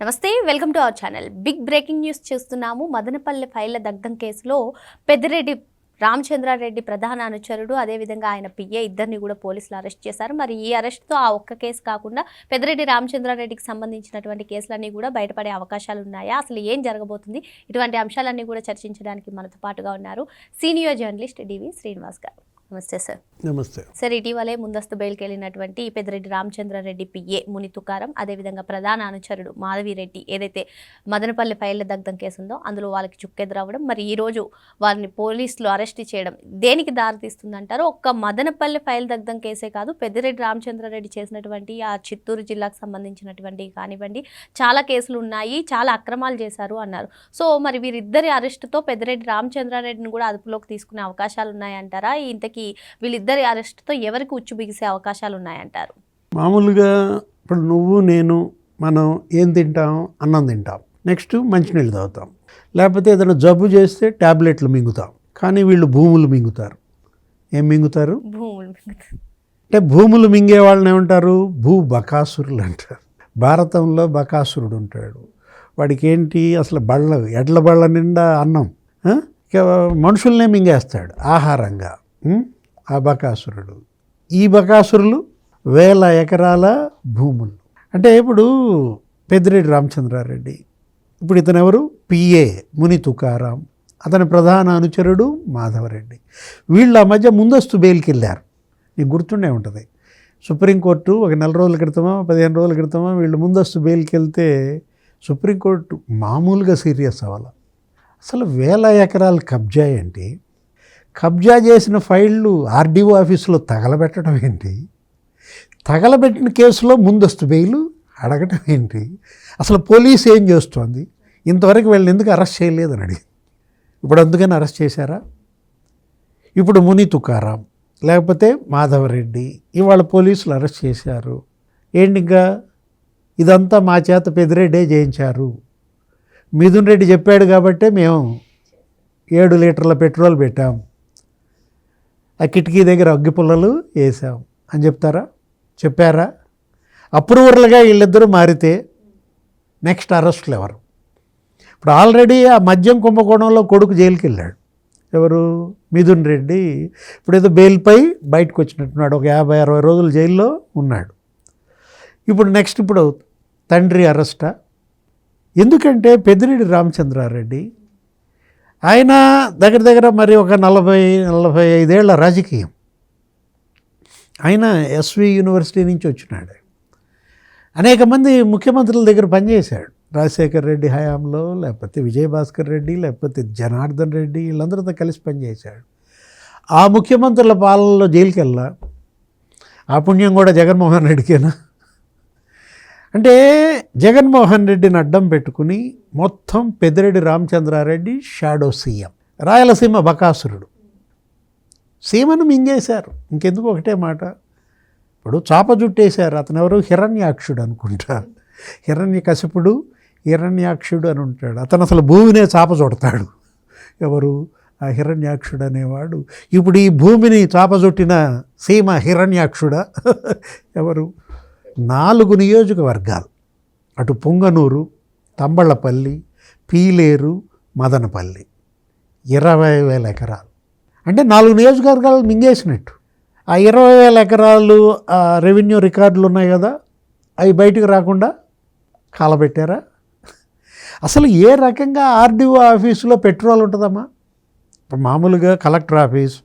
నమస్తే, welcome to our channel. Big breaking news చూస్తున్నాము. మదనపల్లి ఫైళ్ల దగ్ధం కేసులో పెద్దిరెడ్డి రామచంద్రారెడ్డి ప్రధాన అనుచరుడు, అదేవిధంగా ఆయన పిఏ ఇద్దరిని కూడా పోలీసులు అరెస్ట్ చేశారు. మరి ఈ అరెస్ట్తో ఆ ఒక్క కేసు కాకుండా పెద్దిరెడ్డి రామచంద్రారెడ్డికి సంబంధించినటువంటి కేసులన్నీ కూడా బయటపడే అవకాశాలు ఉన్నాయా, అసలు ఏం జరగబోతుంది, ఇటువంటి అంశాలన్నీ కూడా చర్చించడానికి మనతో పాటుగా ఉన్నారు సీనియర్ జర్నలిస్ట్ డివి శ్రీనివాస్ గారు. నమస్తే సార్. నమస్తే సార్. ఇటీవలే ముందస్తు బెయిల్కి వెళ్ళినటువంటి పెద్దిరెడ్డి రామచంద్రారెడ్డి పిఏ ముని తుకారం, అదేవిధంగా ప్రధాన అనుచరుడు మాధవిరెడ్డి ఏదైతే మదనపల్లి ఫైళ్ల దగ్ధం కేసు ఉందో అందులో వాళ్ళకి చుక్కెదురవ్వడం, మరి ఈరోజు వారిని పోలీసులు అరెస్ట్ చేయడం దేనికి దారితీస్తుందంటారు? ఒక్క మదనపల్లి ఫైల్ దగ్ధం కేసే కాదు, పెద్దిరెడ్డి రామచంద్రారెడ్డి చేసినటువంటి ఆ చిత్తూరు జిల్లాకు సంబంధించినటువంటి కానివ్వండి చాలా కేసులు ఉన్నాయి, చాలా అక్రమాలు చేశారు అన్నారు. సో మరి వీరిద్దరి అరెస్టుతో పెద్దిరెడ్డి రామచంద్రారెడ్డిని కూడా అదుపులోకి తీసుకునే అవకాశాలు ఉన్నాయంటారా? ఇంతకీ వీళ్ళిద్దరి అరెస్ట్తో ఎవరికి ఉచ్చు బిగిసే అవకాశాలు ఉన్నాయంటారు? మామూలుగా ఇప్పుడు నువ్వు నేను మనం ఏం తింటాం? అన్నం తింటాం, నెక్స్ట్ మంచినీళ్ళు తాగుతాం, లేకపోతే ఏదైనా జబ్బు చేస్తే ట్యాబ్లెట్లు మింగుతాం. కానీ వీళ్ళు భూములు మింగుతారు. ఏం మింగుతారు? భూములు. అంటే భూములు మింగే వాళ్ళని ఏమంటారు? బకాసురులు అంటారు. భారతంలో బకాసురుడు ఉంటాడు. వాడికి ఏంటి అసలు ఎడ్ల బళ్ళ నిండా అన్నం, ఇక మనుషుల్నే మింగేస్తాడు ఆహారంగా. ఆ బకాసురుడు. ఈ బకాసురులు 1000 ఎకరాల భూములు. అంటే ఇప్పుడు పెద్దిరెడ్డి రామచంద్రారెడ్డి, ఇప్పుడు ఇతను ఎవరు? పిఏ ముని తుకారాం, అతని ప్రధాన అనుచరుడు మాధవరెడ్డి. వీళ్ళ మధ్య ముందస్తు బెయిల్కి వెళ్ళారు. నీకు గుర్తుండే ఉంటుంది, సుప్రీంకోర్టు ఒక 4 రోజుల క్రితమో 15 రోజుల క్రితమో వీళ్ళు ముందస్తు బెయిల్కి వెళ్తే సుప్రీంకోర్టు మామూలుగా సీరియస్ అవ్వాల. అసలు 1000 ఎకరాలు కబ్జా ఏంటి? కబ్జా చేసిన ఫైళ్ళు ఆర్డీఓ ఆఫీసులో తగలబెట్టడం ఏంటి? తగలబెట్టిన కేసులో ముందస్తు బెయిలు అడగటం ఏంటి? అసలు పోలీసు ఏం చేస్తోంది? ఇంతవరకు వీళ్ళని ఎందుకు అరెస్ట్ చేయలేదని అడిగి, ఇప్పుడు అందుకని అరెస్ట్ చేశారా? ఇప్పుడు ముని తుకారాం లేకపోతే మాధవరెడ్డి ఇవాళ పోలీసులు అరెస్ట్ చేశారు. ఏంటి ఇంకా? ఇదంతా మా చేత పెద్దిరెడ్డే చేయించారు. మిథున్ రెడ్డి చెప్పాడు కాబట్టే మేము 7 లీటర్ల పెట్రోల్ పెట్టాం, ఆ కిటికీ దగ్గర అగ్గిపుల్లలు వేసాం అని చెప్తారా? చెప్పారా? అప్రూవర్లుగా వీళ్ళిద్దరూ మారితే నెక్స్ట్ అరెస్టులు ఎవరు? ఇప్పుడు ఆల్రెడీ ఆ మద్యం కుంభకోణంలో కొడుకు జైలుకి వెళ్ళాడు. ఎవరు? మిథున్ రెడ్డి. ఇప్పుడు ఏదో బెయిల్పై బయటకు వచ్చినట్టున్నాడు, ఒక 50-60 రోజులు జైల్లో ఉన్నాడు. ఇప్పుడు నెక్స్ట్ ఇప్పుడు తండ్రి అరెస్టా? ఎందుకంటే పెద్దిరెడ్డి రామచంద్రారెడ్డి ఆయన దగ్గర మరి ఒక 40-45 ఏళ్ల రాజకీయం. ఆయన ఎస్వి యూనివర్సిటీ నుంచి వచ్చినాడు. అనేక మంది ముఖ్యమంత్రుల దగ్గర పనిచేశాడు. రాజశేఖర్ రెడ్డి హయాంలో, లేకపోతే విజయభాస్కర్ రెడ్డి, లేకపోతే జనార్దన్ రెడ్డి, వీళ్ళందరితో కలిసి పనిచేశాడు. ఆ ముఖ్యమంత్రుల పాలనలో జైలుకి వెళ్ళా. ఆ పుణ్యం కూడా జగన్మోహన్ రెడ్డికేనా? అంటే జగన్మోహన్ రెడ్డిని అడ్డం పెట్టుకుని మొత్తం పెద్దిరెడ్డి రామచంద్రారెడ్డి షాడో సీఎం, రాయలసీమ బకాసురుడు. సీమను మింగేశారు. ఇంకెందుకు ఒకటే మాట, ఇప్పుడు చాప జుట్టేశారు. అతను ఎవరు? హిరణ్యాక్షుడు అనుకుంటా. హిరణ్యకశిపుడు, హిరణ్యాక్షుడు అని ఉంటాడు. అతను అసలు భూమినే చాప చుడతాడు. ఎవరు? ఆ హిరణ్యాక్షుడు అనేవాడు. ఇప్పుడు ఈ భూమిని చాప చుట్టిన సీమ హిరణ్యాక్షుడా? ఎవరు? 4 నియోజకవర్గాలు, అటు పొంగనూరు, తంబళ్ళపల్లి, పీలేరు, మదనపల్లి, 20,000 ఎకరాలు. అంటే 4 నియోజకవర్గాలు మింగేసినట్టు. ఆ 20,000 ఎకరాలు రెవెన్యూ రికార్డులు ఉన్నాయి కదా, అవి బయటకు రాకుండా కాలబెట్టారా? అసలు ఏ రకంగా ఆర్డీఓ ఆఫీసులో పెట్రోల్ ఉంటుందమ్మా? ఇప్పుడు మామూలుగా కలెక్టర్ ఆఫీస్,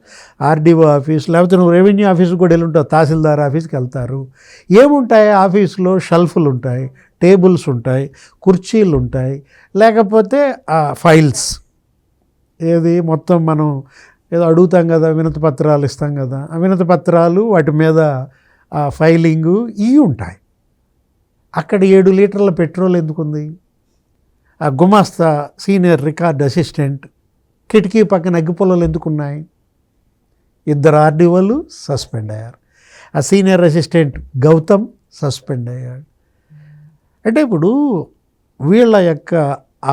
ఆర్డీఓ ఆఫీస్, లేకపోతే నువ్వు రెవెన్యూ ఆఫీస్కి కూడా వెళ్ళుంటావు, తహసీల్దార్ ఆఫీస్కి వెళ్తారు. ఏముంటాయి ఆఫీసులో? షెల్ఫ్లు ఉంటాయి, టేబుల్స్ ఉంటాయి, కుర్చీలు ఉంటాయి, లేకపోతే ఫైల్స్. ఏది మొత్తం మనం ఏదో అడుగుతాం కదా, వినతి పత్రాలు ఇస్తాం కదా, ఆ వినతి పత్రాలు, వాటి మీద ఫైలింగు ఇవి ఉంటాయి. అక్కడ 7 లీటర్ల పెట్రోల్ ఎందుకుంది? ఆ గుమాస్తా, సీనియర్ రికార్డ్ అసిస్టెంట్ కిటికీ పక్కన అగ్గిపుల్లలు ఎందుకున్నాయి? 2 ఆర్డీఓలు సస్పెండ్ అయ్యారు. ఆ సీనియర్ అసిస్టెంట్ గౌతమ్ సస్పెండ్ అయ్యాడు. అంటే ఇప్పుడు వీళ్ళ యొక్క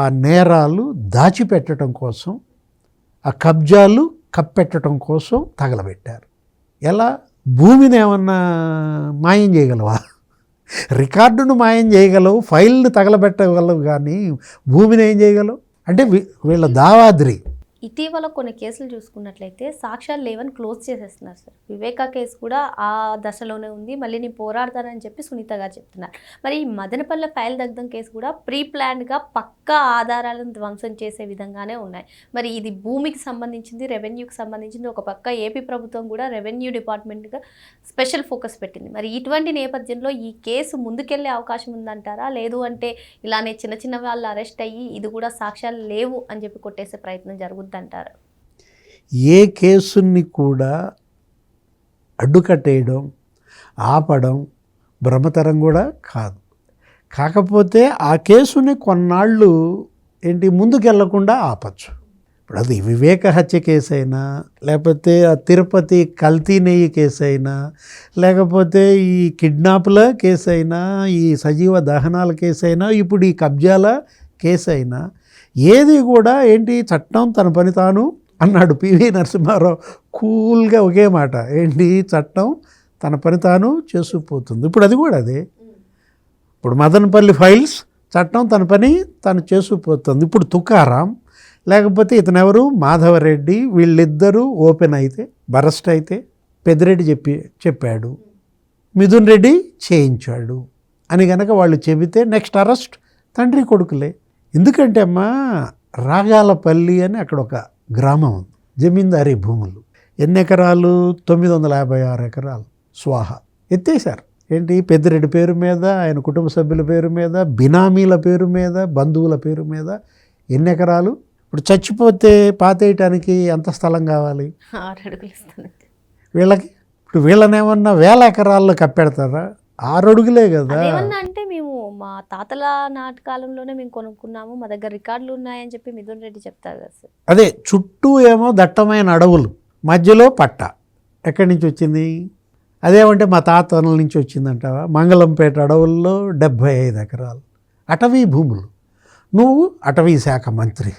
ఆ నేరాలు దాచిపెట్టడం కోసం, ఆ కబ్జాలు కప్పెట్టడం కోసం తగలబెట్టారు. ఎలా? భూమిని ఏమన్నా మాయం చేయగలవా? రికార్డును మాయం చేయగలవు, ఫైల్ని తగలబెట్టగలవు, కానీ భూమిని ఏం చేయగలవు అంటే వీళ్ళ దావాద్రి. ఇటీవల కొన్ని కేసులు చూసుకున్నట్లయితే సాక్ష్యాలు లేవని క్లోజ్ చేసేస్తున్నారు సార్. వివేకా కేసు కూడా ఆ దశలోనే ఉంది. మళ్ళీ నేను పోరాడతానని చెప్పి సునీత గారు చెప్తున్నారు. మరి ఈ మదనపల్లె ఫైల్ దగ్ధం కేసు కూడా ప్రీ ప్లాన్డ్గా పక్కా ఆధారాలను ధ్వంసం చేసే విధంగానే ఉన్నాయి. మరి ఇది భూమికి సంబంధించింది, రెవెన్యూకి సంబంధించింది. ఒక పక్క ఏపీ ప్రభుత్వం కూడా రెవెన్యూ డిపార్ట్మెంట్గా స్పెషల్ ఫోకస్ పెట్టింది. మరి ఇటువంటి నేపథ్యంలో ఈ కేసు ముందుకెళ్లే అవకాశం ఉందంటారా? లేదు అంటే ఇలానే చిన్న చిన్న వాళ్ళు అరెస్ట్ అయ్యి ఇది కూడా సాక్ష్యాలు లేవు అని చెప్పి కొట్టేసే ప్రయత్నం జరుగుతుంది అంటారు? ఏ కేసుని కూడా అడ్డుకట్టేయడం, ఆపడం భ్రమతరం కూడా కాదు. కాకపోతే ఆ కేసుని కొన్నాళ్ళు ముందుకెళ్లకుండా ఆపచ్చు. ఇప్పుడు అది వివేక హత్య కేసు అయినా, లేకపోతే ఆ తిరుపతి కల్తీ నెయ్యి కేసు అయినా, లేకపోతే ఈ కిడ్నాప్ల కేసు అయినా, ఈ సజీవ దహనాల కేసు అయినా, ఇప్పుడు ఈ కబ్జాల కేసు అయినా, ఏది కూడా చట్టం తన పని తాను అన్నాడు పివి నరసింహారావు కూల్గా ఒకే మాట. చట్టం తన పని తాను చేసుకుపోతుంది. ఇప్పుడు అది కూడా అదే. ఇప్పుడు మదనపల్లి ఫైల్స్ చట్టం తన పని తాను చేసుకుపోతుంది. ఇప్పుడు తుకారాం లేకపోతే ఇతనెవరు మాధవరెడ్డి, వీళ్ళిద్దరూ ఓపెన్ అయితే, బరస్ట్ అయితే పెద్దిరెడ్డి చెప్పాడు, మిథున్ రెడ్డి చేయించాడు అని కనుక వాళ్ళు చెబితే నెక్స్ట్ అరెస్ట్ తండ్రి కొడుకులే. ఎందుకంటే అమ్మా రాగాలపల్లి అని అక్కడ ఒక గ్రామం ఉంది, జమీందారీ భూములు. ఎన్ని ఎకరాలు? 956 ఎకరాలు స్వాహ ఎత్తేసారు. పెద్దిరెడ్డి పేరు మీద, ఆయన కుటుంబ సభ్యుల పేరు మీద, బినామీల పేరు మీద, బంధువుల పేరు మీద ఎన్ని ఎకరాలు? ఇప్పుడు చచ్చిపోతే పాతేయటానికి ఎంత స్థలం కావాలి 6 అడుగులు వీళ్ళకి? ఇప్పుడు వీళ్ళనేమన్నా 1000 ఎకరాల్లో కప్పెడతారా? 6 అడుగులే కదా. అంటే మేము మా తాతల నాటకాలంలోనే మేము కొనుక్కున్నాము, మా దగ్గర రికార్డులు ఉన్నాయని చెప్పి మిథున్ రెడ్డి చెప్తారు కదా సార్. అదే చుట్టూ ఏమో దట్టమైన అడవులు, మధ్యలో పట్ట. ఎక్కడి నుంచి వచ్చింది? అదేమంటే మా తాతల నుంచి వచ్చిందంటావా? మంగళంపేట అడవుల్లో 75 ఎకరాలు అటవీ భూములు. నువ్వు అటవీ శాఖ మంత్రి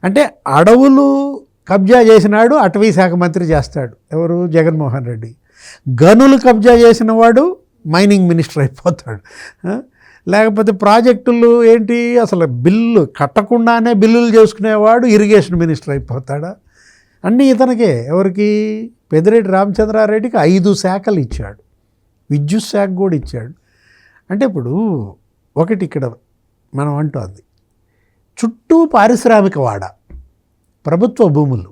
అంటే అడవులు కబ్జా చేసినాడు అటవీ శాఖ మంత్రి చేస్తాడు ఎవరు? జగన్మోహన్ రెడ్డి. గనులు కబ్జా చేసిన వాడు మైనింగ్ మినిస్టర్ అయిపోతాడు. లేకపోతే ప్రాజెక్టులు అసలు బిల్లు కట్టకుండానే బిల్లులు చేసుకునేవాడు ఇరిగేషన్ మినిస్టర్ అయిపోతాడా? అన్నీ ఇతనికే. ఎవరికి? పెద్దిరెడ్డి రామచంద్రారెడ్డికి 5 శాఖలు ఇచ్చాడు, విద్యుత్ శాఖ కూడా ఇచ్చాడు. అంటే ఇప్పుడు ఒకటి ఇక్కడ మనం అంటోంది, చుట్టూ పారిశ్రామిక వాడ, ప్రభుత్వ భూములు,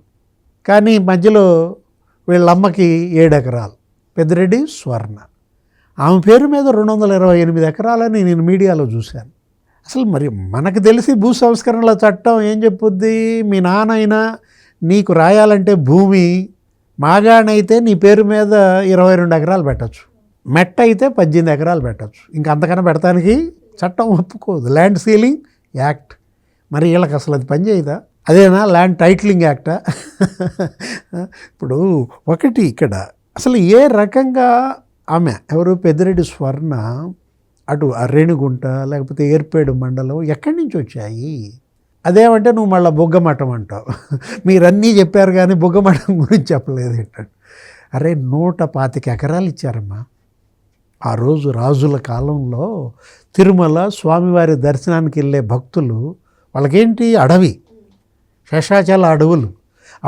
కానీ మధ్యలో వీళ్ళమ్మకి 7 ఎకరాలు. పెద్దిరెడ్డి స్వర్ణ, ఆమె పేరు మీద 228 ఎకరాలని నేను మీడియాలో చూశాను. అసలు మరి మనకు తెలిసి భూ సంస్కరణల చట్టం ఏం చెప్పుద్ది? మీ నాన్నైనా నీకు రాయాలంటే భూమి మాగాణైతే నీ పేరు మీద 22 ఎకరాలు పెట్టచ్చు, మెట్ట అయితే 18 ఎకరాలు పెట్టచ్చు. ఇంకా అంతకన్నా పెడతానికి చట్టం ఒప్పుకోదు. Land ceiling act. మరి వీళ్ళకి అసలు అది పనిచేయదా? అదేనా ల్యాండ్ టైటిలింగ్ యాక్టా? ఇప్పుడు ఒకటి ఇక్కడ అసలు ఏ రకంగా ఆమె ఎవరు? పెద్దిరెడ్డి స్వర్ణ అటు రేణిగుంట లేకపోతే ఏర్పేడు మండలం ఎక్కడి నుంచి వచ్చాయి? అదేమంటే నువ్వు మళ్ళీ బొగ్గమఠం అంటావు. మీరన్నీ చెప్పారు కానీ బొగ్గమఠం గురించి చెప్పలేదు ఏంటంటే, అరే 125 ఎకరాలు ఇచ్చారమ్మా ఆ రోజు. రాజుల కాలంలో తిరుమల స్వామివారి దర్శనానికి వెళ్ళే భక్తులు వాళ్ళకేంటి? అడవి, శేషాచల అడవులు.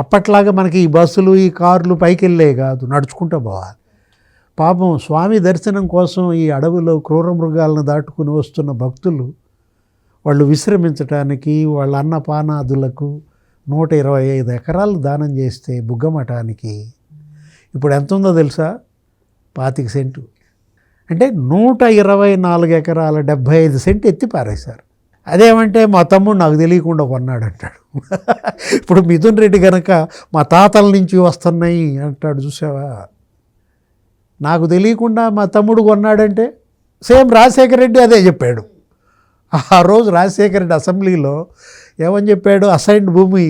అప్పట్లాగా మనకి ఈ బస్సులు ఈ కార్లు పైకి వెళ్ళే కాదు, నడుచుకుంటూ పోవాలి. పాపం స్వామి దర్శనం కోసం ఈ అడవిలో క్రూర మృగాలను దాటుకుని వస్తున్న భక్తులు వాళ్ళు విశ్రమించడానికి, వాళ్ళ అన్నపానాదులకు 125 ఎకరాలు దానం చేస్తే బుగ్గమఠానికి ఇప్పుడు ఎంత ఉందో తెలుసా? 25 సెంటు. అంటే 124 ఎకరాల 75 సెంటు ఎత్తి పారేశారు. అదేమంటే మా తమ్ముడు నాకు తెలియకుండా కొన్నాడు అంటాడు. ఇప్పుడు మిథున్ రెడ్డి కనుక మా తాతల నుంచి వస్తున్నాయి అంటాడు, చూసావా? నాకు తెలియకుండా మా తమ్ముడు కొన్నాడంటే సేమ్ రాజశేఖర రెడ్డి అదే చెప్పాడు. ఆ రోజు రాజశేఖర రెడ్డి అసెంబ్లీలో ఏమని చెప్పాడు? అసైన్డ్ భూమి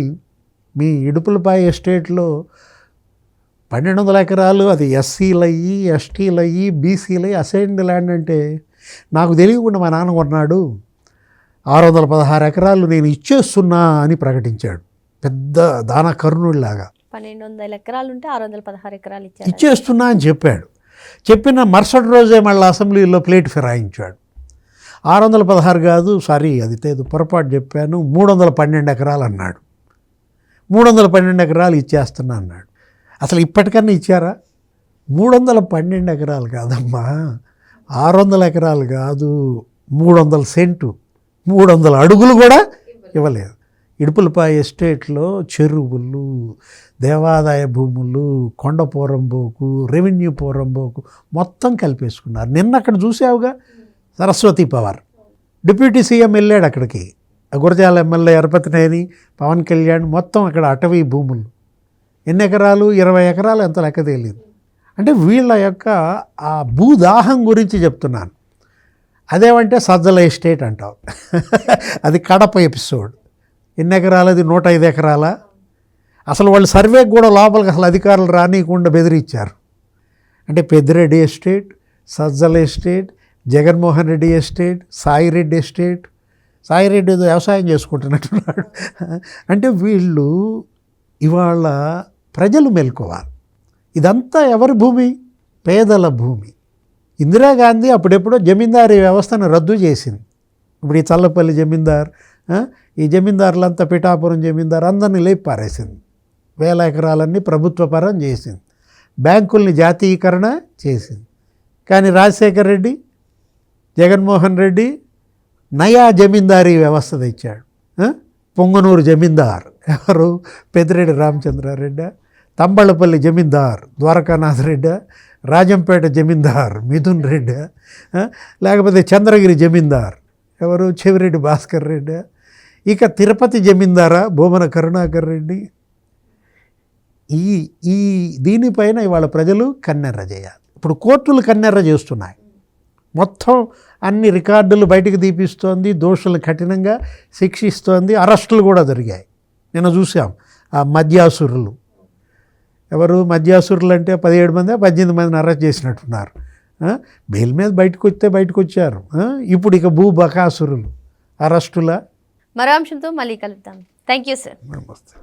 మీ ఇడుపులపాయ ఎస్టేట్లో 1200 ఎకరాలు, అది ఎస్సీలు అయ్యి ఎస్టీలు అయ్యి బీసీలు అయ్యి అసైన్డ్ ల్యాండ్ అంటే నాకు తెలియకుండా మా నాన్న కొన్నాడు, 616 ఎకరాలు నేను ఇచ్చేస్తున్నా అని ప్రకటించాడు. పెద్ద దాన కర్ణుడిలాగా 1200 ఎకరాలు ఉంటే 616 ఎకరాలు ఇచ్చేస్తున్నా అని చెప్పాడు. చెప్పిన మరుసటి రోజే మళ్ళీ అసెంబ్లీలో ప్లేట్ ఫిరాయించాడు. 616 కాదు, సారీ అది లేదు, పొరపాటు చెప్పాను, 312 ఎకరాలు అన్నాడు. 312 ఎకరాలు ఇచ్చేస్తున్నా అన్నాడు. అసలు ఇప్పటికన్నా ఇచ్చారా? 312 ఎకరాలు కాదమ్మా, 600 ఎకరాలు కాదు, 300 సెంటు, 300 అడుగులు కూడా ఇవ్వలేదు. ఇడుపులపాయ ఎస్టేట్లో చెరువులు, దేవాదాయ భూములు, కొండ పోరంబోకు, రెవెన్యూ పోరంబోకు మొత్తం కలిపేసుకున్నారు. నిన్న అక్కడ చూసావుగా, సరస్వతి పవార్ డిప్యూటీ సీఎం వెళ్ళాడు అక్కడికి, గురజాల ఎమ్మెల్యే ఎరపతినేని, పవన్ కళ్యాణ్, మొత్తం అక్కడ అటవీ భూములు ఎన్ని ఎకరాలు, 20 ఎకరాలు, ఎంత లెక్క తెలియదు. అంటే వీళ్ళ యొక్క ఆ భూదాహం గురించి చెప్తున్నాను. అదేమంటే సజ్జల ఎస్టేట్ అంటావు. అది కడప ఎపిసోడ్. ఎన్ని ఎకరాలు అది? 105 ఎకరాలా? అసలు వాళ్ళు సర్వేకి కూడా లోపలికి అసలు అధికారులు రానియకుండా బెదిరించారు. అంటే Peddireddy estate, Sajjala estate, Jaganmohan Reddy estate, Saireddy estate. Saireddy ఏదో వ్యవసాయం చేసుకుంటున్నట్టున్నాడు. అంటే వీళ్ళు ఇవాళ ప్రజలు మేల్కోవాలి. ఇదంతా ఎవరి భూమి? పేదల భూమి. ఇందిరాగాంధీ అప్పుడెప్పుడో జమీందారీ వ్యవస్థను రద్దు చేసింది. ఇప్పుడు ఈ చల్లపల్లి జమీందార్, ఈ జమీందారులంతా పిఠాపురం జమీందారు అందరినీ లేపి పారేసింది. 1000 ఎకరాలన్నీ ప్రభుత్వ పరం చేసింది. బ్యాంకుల్ని జాతీయకరణ చేసింది. కానీ రాజశేఖర్ రెడ్డి, జగన్మోహన్ రెడ్డి నయా జమీందారీ వ్యవస్థ తెచ్చాడు. పొంగనూరు జమీందార్ ఎవరు? పెద్దిరెడ్డి రామచంద్రారెడ్డి. తంబళ్ళపల్లి జమీందార్ ద్వారకానాథ్ రెడ్డి. రాజంపేట జమీందార్ మిథున్ రెడ్డి. లేకపోతే చంద్రగిరి జమీందార్ ఎవరు? చెవిరెడ్డి భాస్కర్ రెడ్డి. ఇక తిరుపతి జమీందారా భూమన కరుణాకర్ రెడ్డి. ఈ దీనిపైన ఇవాళ ప్రజలు కన్నెర్ర చేయాలి. ఇప్పుడు కోర్టులు కన్నెర్ర చేస్తున్నాయి. మొత్తం అన్ని రికార్డులు బయటకు తీపిస్తోంది, దోషులు కఠినంగా శిక్షిస్తోంది, అరెస్టులు కూడా జరిగాయి. నిన్న చూసాం ఆ మద్యాసురులు. ఎవరు మద్యాసురులు అంటే 17 మంది 18 మందిని అరెస్ట్ చేసినట్టున్నారు. బెయిల్ మీద బయటకు వచ్చారు. ఇప్పుడు ఇక భూబకాసురులు అరెస్టుల. మరో అంశంతో మళ్ళీ కలుద్దాం. Thank you sir. నమస్తే.